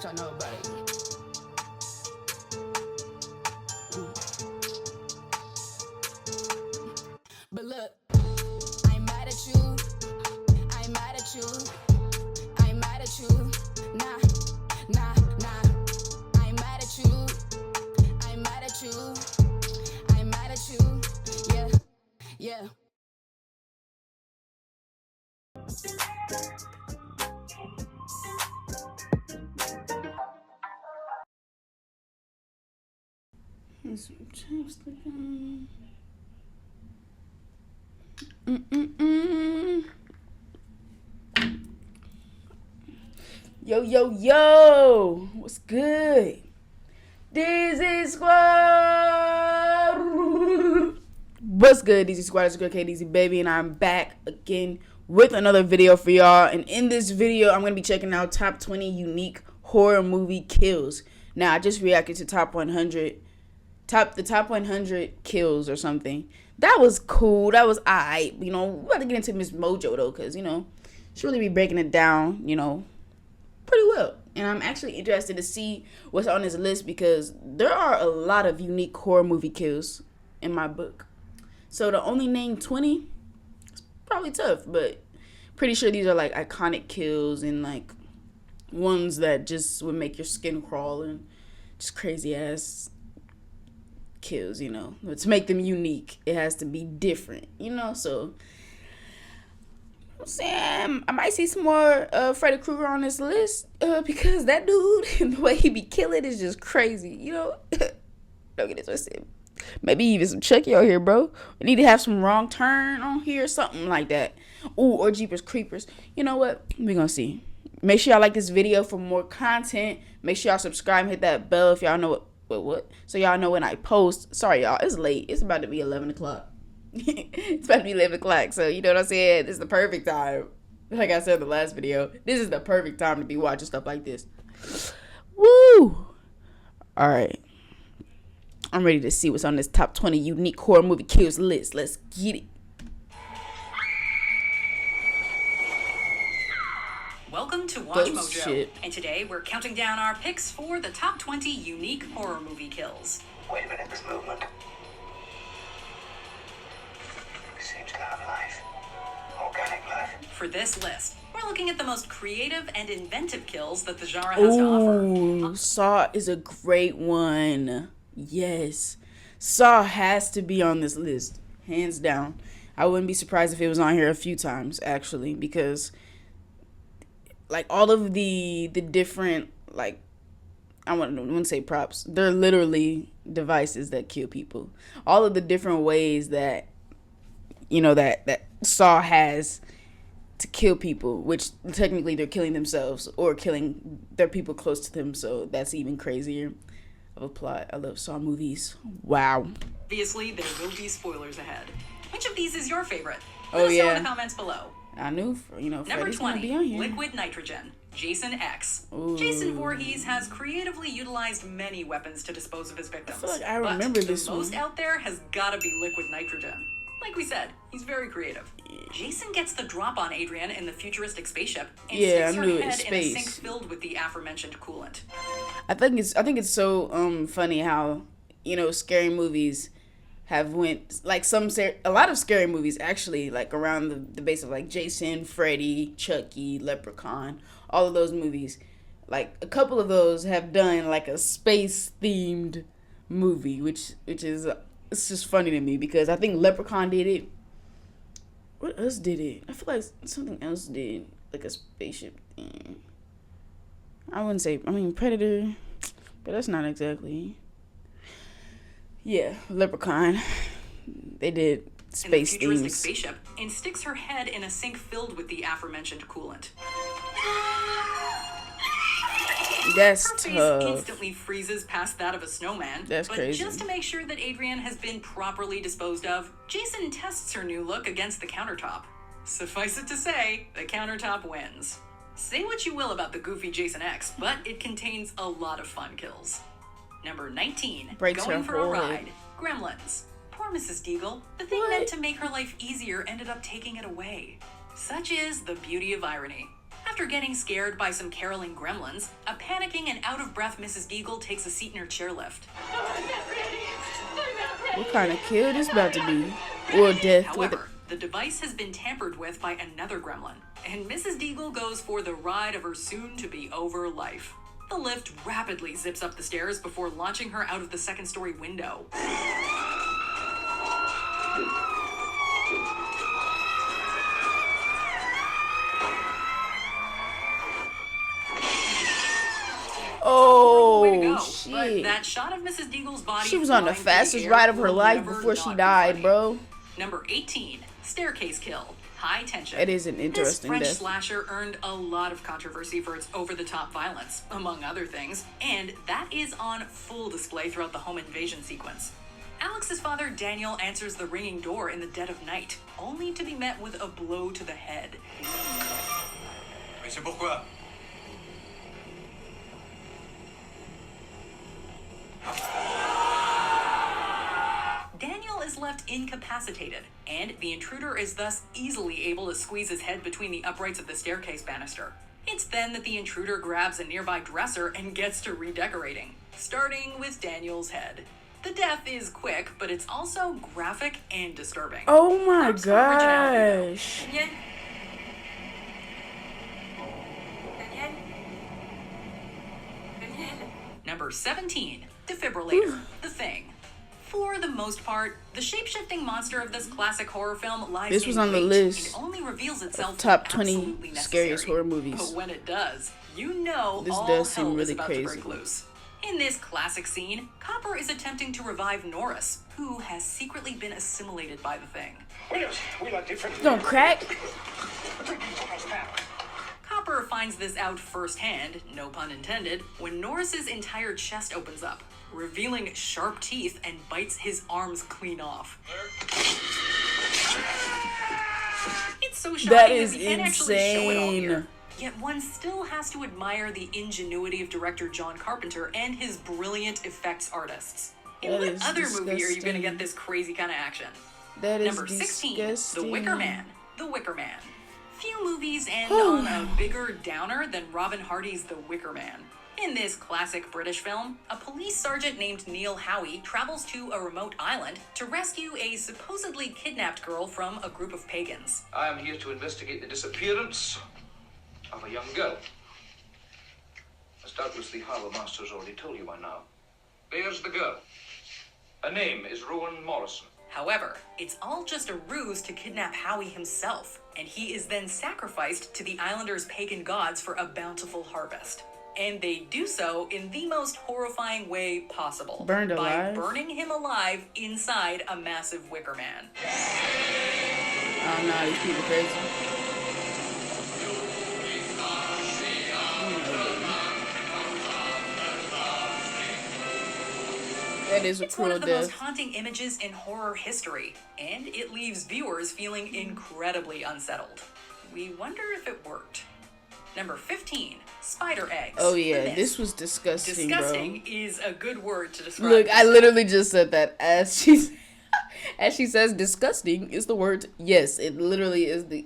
What y'all know about it? But look, I ain't mad at you. I ain't mad at you. I ain't mad at you. Nah, nah, nah. I ain't mad at you. I ain't mad at you. I ain't mad at you. Yeah, yeah. Some chapstick on. Yo, yo, yo! What's good? DEEZY Squad! What's good, DEEZY Squad? It's your girl, DEEZY baby, and I'm back again with another video for y'all. And in this video, I'm gonna be checking out top 20 unique horror movie kills. Now, I just reacted to top 100 kills or something. That was cool. That was alright. You know, we're about to get into Miss Mojo though, cause you know, she really be breaking it down, you know, pretty well. And I'm actually interested to see what's on this list because there are a lot of unique horror movie kills in my book. So to only name 20, it's probably tough, but pretty sure these are like iconic kills and like ones that just would make your skin crawl and just crazy ass kills, you know. But to make them unique, it has to be different, you know. So I'm saying I might see some more Freddy Krueger on this list because that dude and the way he be killing is just crazy, you know. Don't get it twisted. Maybe even some Chucky out here, bro. We need to have some Wrong Turn on here, something like that. Ooh, or Jeepers Creepers. You know what? We're gonna see. Make sure y'all like this video for more content. Make sure y'all subscribe and hit that bell if y'all know what? So y'all know when I post. Sorry, y'all. It's late. It's about to be 11 o'clock. It's about to be 11 o'clock. So you know what I'm saying? This is the perfect time. Like I said in the last video, this is the perfect time to be watching stuff like this. Woo! All right. I'm ready to see what's on this top 20 unique horror movie kills list. Let's get it. Welcome to Watch Mojo, and today we're counting down our picks for the top 20 unique horror movie kills. Wait a minute, this movement seems to have life. Organic life. For this list, we're looking at the most creative and inventive kills that the genre has to offer. Ooh, Saw is a great one. Yes. Saw has to be on this list, hands down. I wouldn't be surprised if it was on here a few times, actually, because like all of the different, like, I wouldn't say props. They're literally devices that kill people. All of the different ways that, you know, that Saw has to kill people, which technically they're killing themselves or killing their people close to them. So that's even crazier of a plot. I love Saw movies. Wow. Obviously, there will be spoilers ahead. Which of these is your favorite? Oh, Let us know yeah. in the comments below. I knew, you know, Number Freddy's gonna 20, be on here. Liquid Nitrogen, Jason X. Ooh. Jason Voorhees has creatively utilized many weapons to dispose of his victims. I feel like I remember this the most one. out there has gotta be Liquid Nitrogen. Like we said, he's very creative. Jason gets the drop on Adrian in the futuristic spaceship and sticks her head in a sink filled with the aforementioned coolant. I think it's so funny how, you know, scary movies have went like a lot of scary movies actually, like around the base of like Jason, Freddy, Chucky, Leprechaun, all of those movies. Like a couple of those have done like a space themed movie, which is it's just funny to me because I think Leprechaun did it. What else did it? I feel like something else did like a spaceship thing. I wouldn't say, I mean Predator, but that's not exactly. Yeah, Leprechaun. They did space in the futuristic themes. Spaceship and sticks her head in a sink filled with the aforementioned coolant. That's her face tough. instantly freezes past that of a snowman. That's but crazy. Just to make sure that Adrian has been properly disposed of, Jason tests her new look against the countertop. Suffice it to say, the countertop wins. Say what you will about the goofy Jason X, but it contains a lot of fun kills. Number 19, Breaks going her for a whole ride. head. Gremlins. Poor Mrs. Deagle. The thing meant to make her life easier ended up taking it away. Such is the beauty of irony. After getting scared by some caroling gremlins, a panicking and out-of-breath Mrs. Deagle takes a seat in her chairlift. What kind of kill this about to be? Or death with it. However, the device has been tampered with by another gremlin, and Mrs. Deagle goes for the ride of her soon-to-be-over life. The lift rapidly zips up the stairs before launching her out of the second-story window. Oh, Way to go. But shit. that shot of Mrs. Deagle's body. She was on the flying through fastest air ride of her will life never before she not be died, funny. bro. Number 18, staircase kill. High tension. It is an interesting This French death. slasher earned a lot of controversy for its over-the-top violence, among other things, and that is on full display throughout the home invasion sequence. Alex's father, Daniel, answers the ringing door in the dead of night, only to be met with a blow to the head. Mais c'est pourquoi? Daniel is left incapacitated, and the intruder is thus easily able to squeeze his head between the uprights of the staircase banister. It's then that the intruder grabs a nearby dresser and gets to redecorating, starting with Daniel's head. The death is quick, but it's also graphic and disturbing. Oh my That's some originality, gosh. though. Number 17, Defibrillator, The Thing. For the most part, the shape-shifting monster of this classic horror film lies This was in on the wait list and only reveals itself top when 20 absolutely scariest necessary. horror movies. But when it does, you know This all does seem hell is really about crazy. to break loose. In this classic scene, Copper is attempting to revive Norris, who has secretly been assimilated by the Thing. We like different. Don't crack. Copper finds this out firsthand, no pun intended, when Norris's entire chest opens up, revealing sharp teeth and bites his arms clean off. It's so shocking That is we can't actually show it all insane. here. Yet one still has to admire the ingenuity of director John Carpenter and his brilliant effects artists. In That what is other movie are you going to disgusting. get this crazy kind of action? That is Number 16, disgusting. The Wicker Man. The Wicker Man. Few movies end on a bigger downer than Robin Hardy's The Wicker Man. In this classic British film, a police sergeant named Neil Howie travels to a remote island to rescue a supposedly kidnapped girl from a group of pagans. I am here to investigate the disappearance of a young girl. As doubtless the Harbour Master has already told you by now. There's the girl. Her name is Rowan Morrison. However, it's all just a ruse to kidnap Howie himself, and he is then sacrificed to the islanders' pagan gods for a bountiful harvest. And they do so in the most horrifying way possible. Burned by alive? burning him alive inside a massive Wicker Man. Oh no, these people crazy. That is a It's one cruel of the most death. haunting images in horror history, and it leaves viewers feeling incredibly unsettled. We wonder if it worked. Number 15, spider eggs. Oh The yeah, Mist. this was disgusting, Disgusting bro. is a good word to describe. Look, I this. literally just said that as she says disgusting is the word. Yes, it literally is the.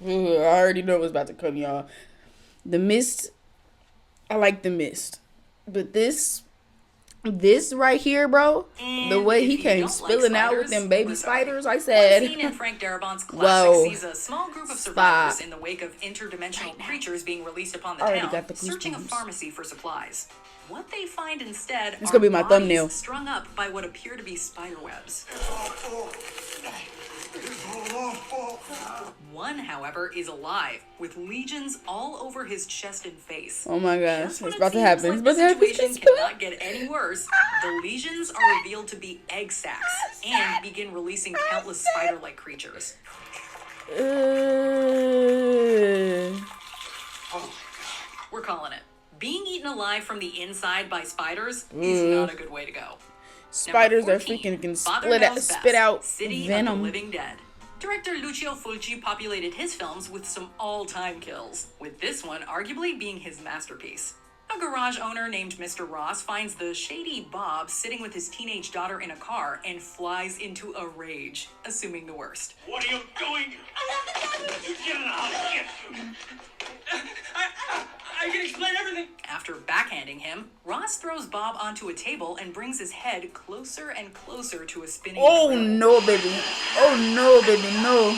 Ugh, I already know what's about to come, y'all. The Mist. I like The Mist, but this right here, bro. And The way if he you came don't spilling like out with them baby we're sorry. spiders, I One said. scene in Frank Darabont's classic Whoa. sees a small group of survivors Stop. in the wake of interdimensional creatures being released upon the Already town, got the searching a goosebumps. pharmacy for supplies. What they find instead It's are gonna be my bodies thumbnail. strung up by what appear to be spider webs. One, however, is alive, with legions all over his chest and face. Oh my gosh, Just when it's it about to seems happen. like It's about the to happen. situation cannot get any worse, the legions are revealed to be egg sacs and begin releasing countless spider-like creatures. We're calling it. Being eaten alive from the inside by spiders is not a good way to go. Spiders Number that 14, freaking can Father spit Knows spit Best, out City of venom. the Living Dead. Director Lucio Fulci populated his films with some all-time kills, with this one arguably being his masterpiece. A garage owner named Mr. Ross finds the shady Bob sitting with his teenage daughter in a car and flies into a rage, assuming the worst. What are you doing? You get it out of here. I can explain everything. After backhanding him, Ross throws Bob onto a table and brings his head closer and closer to a spinning Oh drill. no, baby. Oh no, baby, no.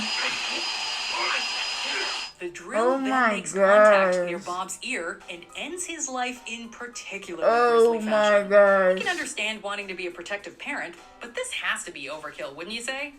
The drill Oh then my makes contact near gosh. Bob's ear and ends his life in particularly Oh grisly my fashion. I can gosh. understand wanting to be a protective parent, but this has to be overkill, wouldn't you say?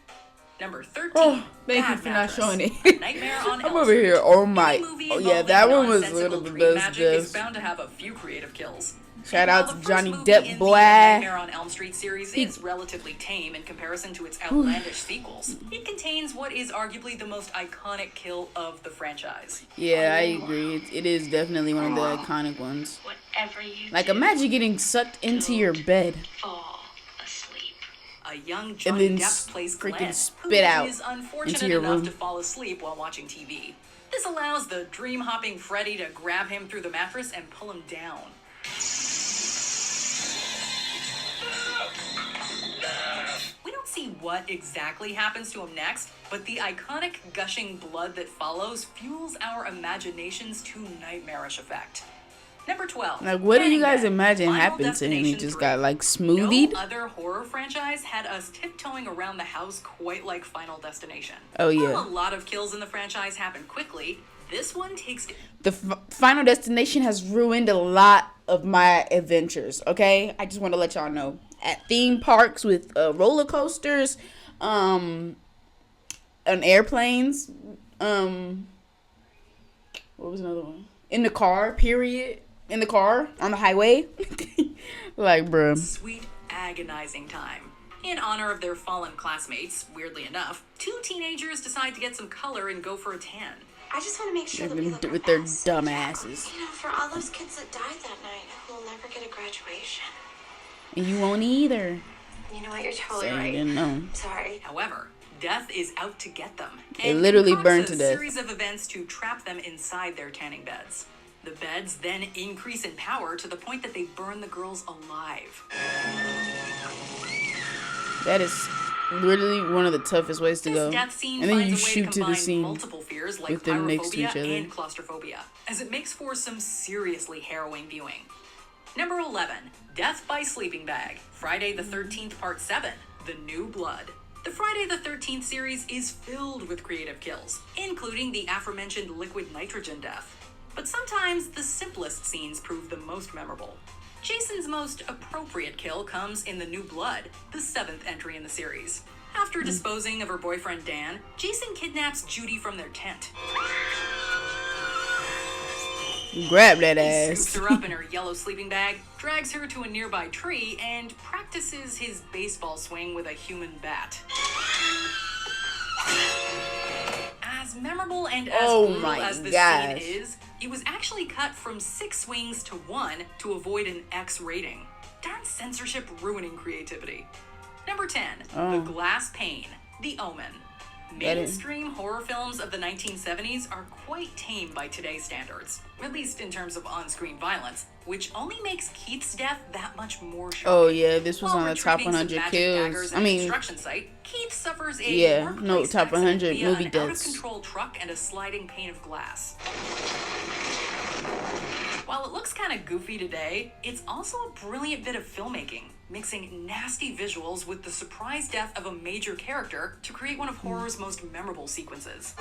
Number 13. Oh, thank you Bad for not Mattress. showing it. A Nightmare on I'm Elm over Street. here. Oh my. Any movie Oh yeah, involving that one was one nonsensical of the dream best magic is deaths. bound to have a few creative kills. Shout And out while to the Johnny first movie Depp, in boy. the Nightmare on Elm Street series is relatively tame in comparison to its outlandish sequels, it contains what is arguably the most iconic kill of the franchise. Yeah, I agree. It is definitely one of the iconic ones. Whatever you Like do, imagine getting sucked into your bed fall asleep. A young and Johnny then Depp plays freaking Glenn, who spit out is unfortunate into your enough room. to fall asleep while watching TV. This allows the dream-hopping Freddy to grab him through the mattress and pull him down. We don't see what exactly happens to him next, but the iconic gushing blood that follows fuels our imaginations to nightmarish effect. Number 12. Like, what do you Panning guys Bed, imagine Final happened to him? He Destination just 3. got like smoothied. No other horror franchise had us tiptoeing around the house quite like Final Destination. Oh, yeah. While a lot of kills in the franchise happen quickly, this one takes The Final Destination has ruined a lot of my adventures. Okay, I just want to let y'all know. At theme parks with roller coasters, on airplanes, what was another one? In the car, period. In the car, on the highway. Like, bruh. sweet, agonizing time. In honor of their fallen classmates, weirdly enough, two teenagers decide to get some color and go for a tan. I just want to make sure that we look our With their best. dumb asses. You know, for all those kids that died that night who will never get a graduation. And you won't either. You know what? You're totally So you right. didn't know. Sorry. However, death is out to get them. They and literally concocts burned to a death. series of events to trap them inside their tanning beds. The beds then increase in power to the point that they burn the girls alive. That is literally one of the toughest ways to This go. death scene And then finds you a way shoot to to the combine scene multiple fears like with them next to each pyrophobia other. and claustrophobia, as it makes for some seriously harrowing viewing. Number 11, Death by Sleeping Bag, Friday the 13th Part 7, The New Blood. The Friday the 13th series is filled with creative kills, including the aforementioned liquid nitrogen death. But sometimes the simplest scenes prove the most memorable. Jason's most appropriate kill comes in The New Blood, the 7th entry in the series. After disposing of her boyfriend Dan, Jason kidnaps Judy from their tent. Grab that He ass. scoops her up in her yellow sleeping bag, drags her to a nearby tree, and practices his baseball swing with a human bat. As memorable and as Oh brutal my as this gosh. scene is, it was actually cut from 6 swings to 1 to avoid an X rating. Darn censorship ruining creativity. Number 10, The Glass Pane, The Omen. That is- Mainstream horror films of the 1970s are quite tame by today's standards, at least in terms of on-screen violence, which only makes Keith's death that much more shocking. Oh yeah, this was While on the top retrieving some 100 magic kills. daggers I at a mean, construction site, Keith suffers a yeah, workplace no, top 100 accident via movie an deaths. out-of-control truck and a sliding pane of glass. While it looks kind of goofy today, it's also a brilliant bit of filmmaking, mixing nasty visuals with the surprise death of a major character to create one of horror's most memorable sequences.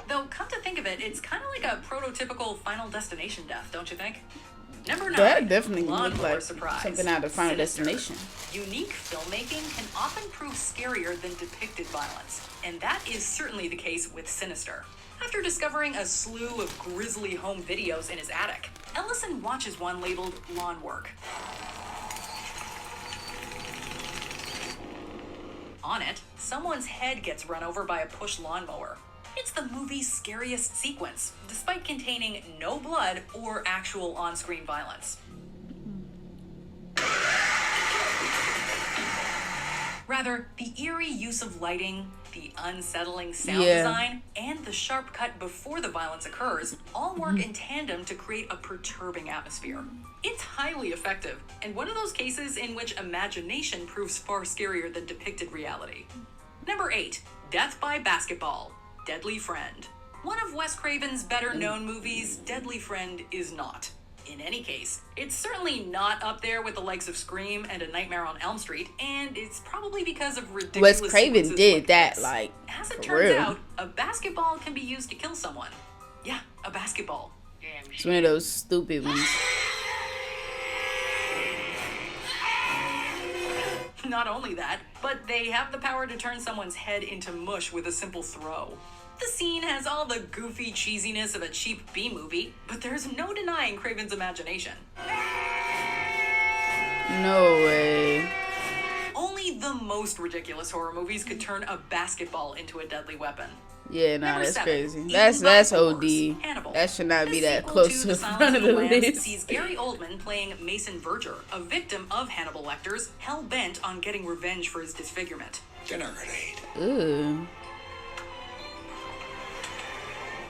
Though, come to think of it, it's kind of like a prototypical Final Destination death, don't you think? Number 9. that definitely looked Lawnmower like Surprise. something out of Final Sinister. Destination. Unique filmmaking can often prove scarier than depicted violence, and that is certainly the case with Sinister. After discovering a slew of grisly home videos in his attic, Ellison watches one labeled Lawn Work. On it, someone's head gets run over by a push lawnmower. It's the movie's scariest sequence, despite containing no blood or actual on-screen violence. Rather, the eerie use of lighting, the unsettling sound Yeah. design, and the sharp cut before the violence occurs all work in tandem to create a perturbing atmosphere. It's highly effective, and one of those cases in which imagination proves far scarier than depicted reality. Number 8, Death by Basketball, Deadly Friend. One of Wes Craven's better-known movies, Deadly Friend, is not. In any case, it's certainly not up there with the likes of Scream and A Nightmare on Elm Street, and it's probably because of ridiculous Wes Craven sequences did like that, this. like, As it for turns real. out, a basketball can be used to kill someone. Yeah, a basketball. Damn It's one of those stupid ones. Not only that, but they have the power to turn someone's head into mush with a simple throw. The scene has all the goofy cheesiness of a cheap B-movie, but there's no denying Craven's imagination. No way. Only the most ridiculous horror movies could turn a basketball into a deadly weapon. Yeah, nah, Number that's 7, crazy. Eaten That's by OD. Boars, Hannibal. That should not be This that sequel close to the Silence front of the Lambs list. sees Gary Oldman playing Mason Verger, a victim of Hannibal Lecter's, hell-bent on getting revenge for his disfigurement. Dinner grenade. Ooh.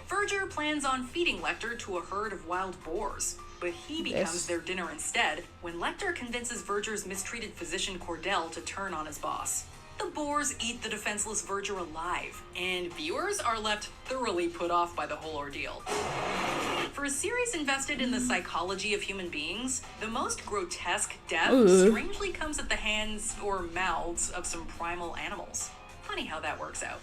Verger plans on feeding Lecter to a herd of wild boars, but he becomes Yes. their dinner instead when Lecter convinces Verger's mistreated physician Cordell to turn on his boss. The boars eat the defenseless Verger alive, and viewers are left thoroughly put off by the whole ordeal. For a series invested in the psychology of human beings, the most grotesque death Ooh. strangely comes at the hands or mouths of some primal animals. Funny how that works out.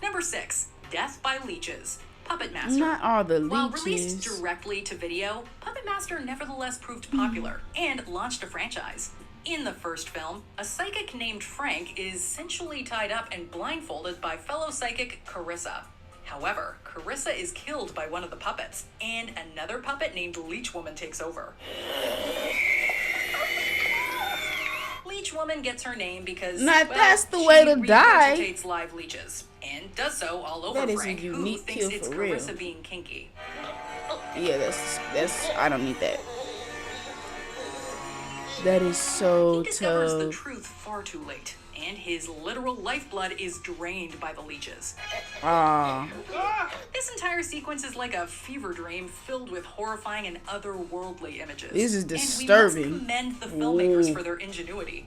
Number 6, Death by Leeches. Puppet Master. Not all the While released leeches. directly to video, Puppet Master nevertheless proved popular and launched a franchise. In the first film, a psychic named Frank is sensually tied up and blindfolded by fellow psychic Carissa. However, Carissa is killed by one of the puppets, and another puppet named Leech Woman takes over. Leech Woman gets her name because, Nah, well, that's the way she to die. regurgitates live leeches, and does so all over That is a Frank, who unique thinks kill it's for real. Carissa being kinky. Yeah, that's I don't need that. That is so He discovers the tough. truth far too late, and his literal lifeblood is drained by the leeches. Ah, This entire sequence is like a fever dream filled with horrifying and otherworldly images. This is And we disturbing. must commend the filmmakers Ooh. for their ingenuity.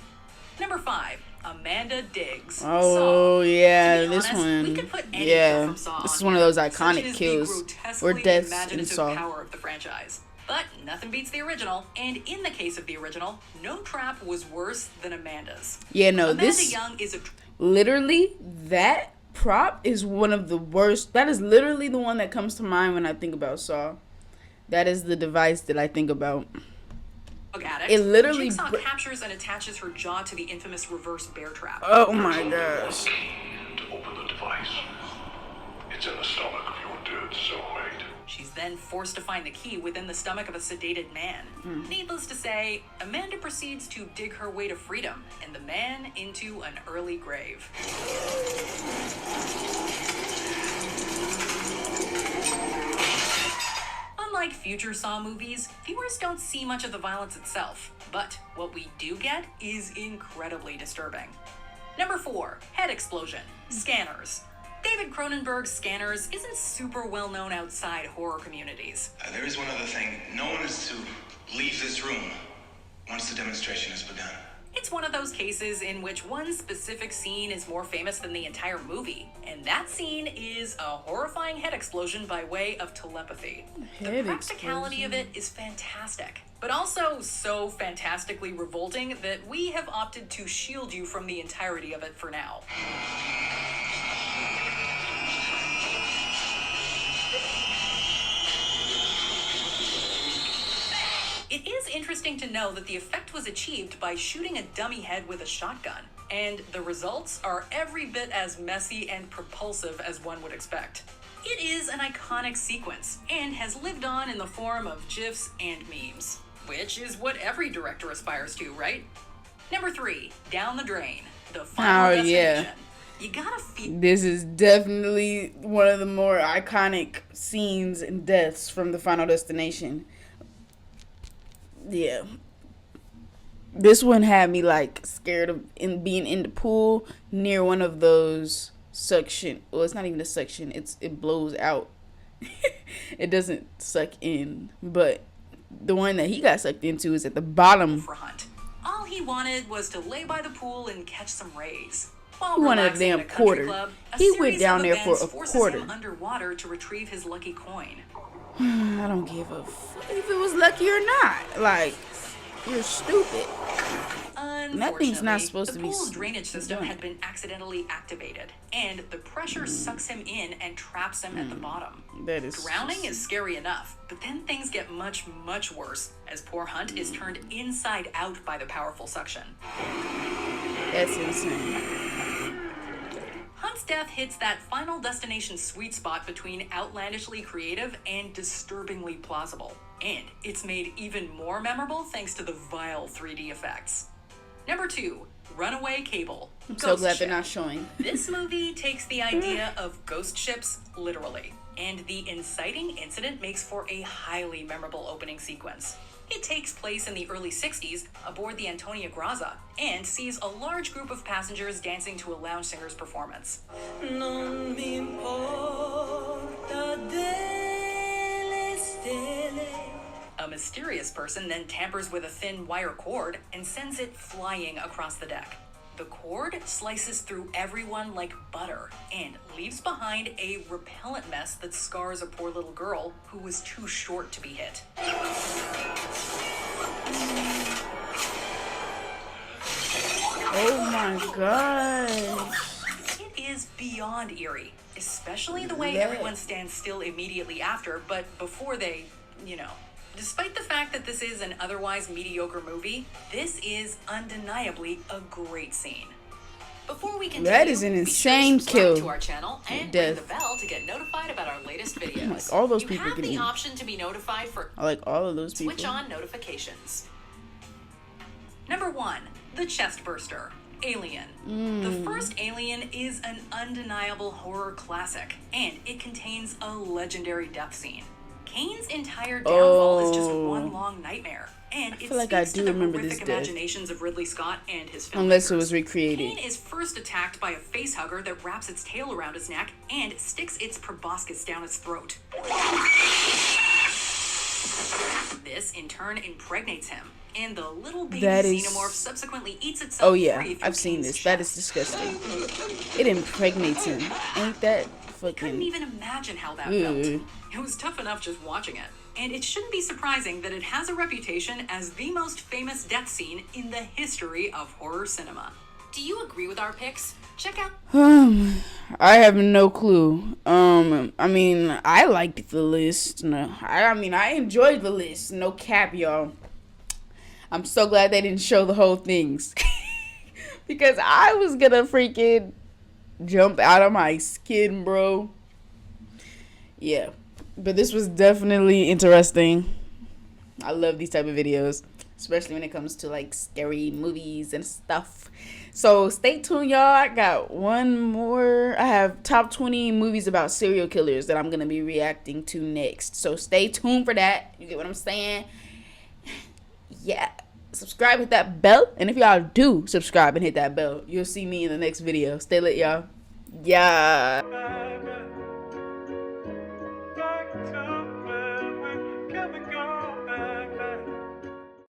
Number 5, Amanda Diggs. oh Saw. yeah, To be this honest, we one. could put any kill Yeah, from Saw this on is one of here. those Such iconic is the kills or grotesquely deaths in imaginative Saw. power of the franchise. But nothing beats the original, and in the case of the original, no trap was worse than Amanda's. Yeah, no, Amanda this Young is a literally that prop is one of the worst. That is literally the one that comes to mind when I think about Saw. That is the device that I think about. drug addict. It literally Jigsaw br- captures and attaches her jaw to the infamous reverse bear trap. Oh my gosh. To open the device. It's in the stomach of your dead cellmate. She's then forced to find the key within the stomach of a sedated man. Needless to say, Amanda proceeds to dig her way to freedom and the man into an early grave. Unlike future Saw movies, viewers don't see much of the violence itself, but what we do get is incredibly disturbing. Number 4, head explosion, Scanners. David Cronenberg's Scanners isn't super well known outside horror communities. There is one other thing. No one is to leave this room once the demonstration has begun. It's one of those cases in which one specific scene is more famous than the entire movie, and that scene is a horrifying head explosion by way of telepathy. The Head practicality of it is fantastic, but also so fantastically revolting that we have opted to shield you from the entirety of it for now. It is interesting to know that the effect was achieved by shooting a dummy head with a shotgun, and the results are every bit as messy and propulsive as one would expect. It is an iconic sequence, and has lived on in the form of GIFs and memes, which is what every director aspires to, right? Number 3, Down the Drain, the final Oh, destination. yeah. You gotta feel This is definitely one of the more iconic scenes and deaths from the Final Destination. Yeah. This one had me like scared of being in the pool near one of those suction. Well, it's not even a suction. It blows out. It doesn't suck in. But the one that he got sucked into is at the bottom. for Hunt. All he wanted was to lay by the pool and catch some rays. While He wanted a relaxing damn at a country quarter. club, a He went series down of there for events a forces quarter. him underwater to retrieve his lucky coin. I don't give a fuck if it was lucky or not. Like, you're stupid. Nothing's not supposed to the be pool's drainage system done. had been accidentally activated, and the pressure sucks him in and traps him at the bottom. That is Drowning is scary enough, but then things get much, much worse as poor Hunt is turned inside out by the powerful suction. That's insane. Hunt's death hits that final destination sweet spot between outlandishly creative and disturbingly plausible. And it's made even more memorable thanks to the vile 3D effects. Number 2, Runaway Cable. I'm so Ghost glad Ship. they're not showing. This movie takes the idea of ghost ships literally, and the inciting incident makes for a highly memorable opening sequence. It takes place in the early 60s aboard the Antonia Graza and sees a large group of passengers dancing to a lounge singer's performance. Non mi importa delle stelle. A mysterious person then tampers with a thin wire cord and sends it flying across the deck. The cord slices through everyone like butter and leaves behind a repellent mess that scars a poor little girl who was too short to be hit. Oh my gosh. It is beyond eerie, especially the way Yeah. everyone stands still immediately after, but before they, Despite the fact that this is an otherwise mediocre movie, this is undeniably a great scene. Before we continue, That is an insane be sure to subscribe kill. to our channel and Death. ring the bell to get notified about our latest videos. Like, all those you people have the getting- option to be notified for I like all of those people. switch on notifications. Number 1, the Chestburster. Alien. The first Alien is an undeniable horror classic, and it contains a legendary death scene. Kane's entire downfall is just one long nightmare, and it feel like speaks I to do the remember horrific this death. imaginations of Ridley Scott and his filmmakers. Unless it was recreated. Kane is first attacked by a facehugger that wraps its tail around his neck and sticks its proboscis down its throat. This, in turn, impregnates him, and the little baby That is- xenomorph subsequently eats itself Oh yeah, free through I've seen Kane's this. That is chest. disgusting. It impregnates him. Ain't that Couldn't fucking... even imagine how that Ew. felt. It was tough enough just watching it. And it shouldn't be surprising that it has a reputation as the most famous death scene in the history of horror cinema. Do you agree with our picks? Check out... I have no clue. I mean, I liked the list. No, I enjoyed the list. No cap, y'all. I'm so glad they didn't show the whole things. Because I was gonna freaking jump out of my skin, bro. Yeah. But this was definitely interesting. I love these type of videos, especially when it comes to like scary movies and stuff. So stay tuned, y'all. I got one more. I have top 20 movies about serial killers that I'm gonna be reacting to next. So stay tuned for that. You get what I'm saying? Yeah. Subscribe, hit that bell, and if y'all do subscribe and hit that bell, you'll see me in the next video. Stay lit, y'all. Yeah.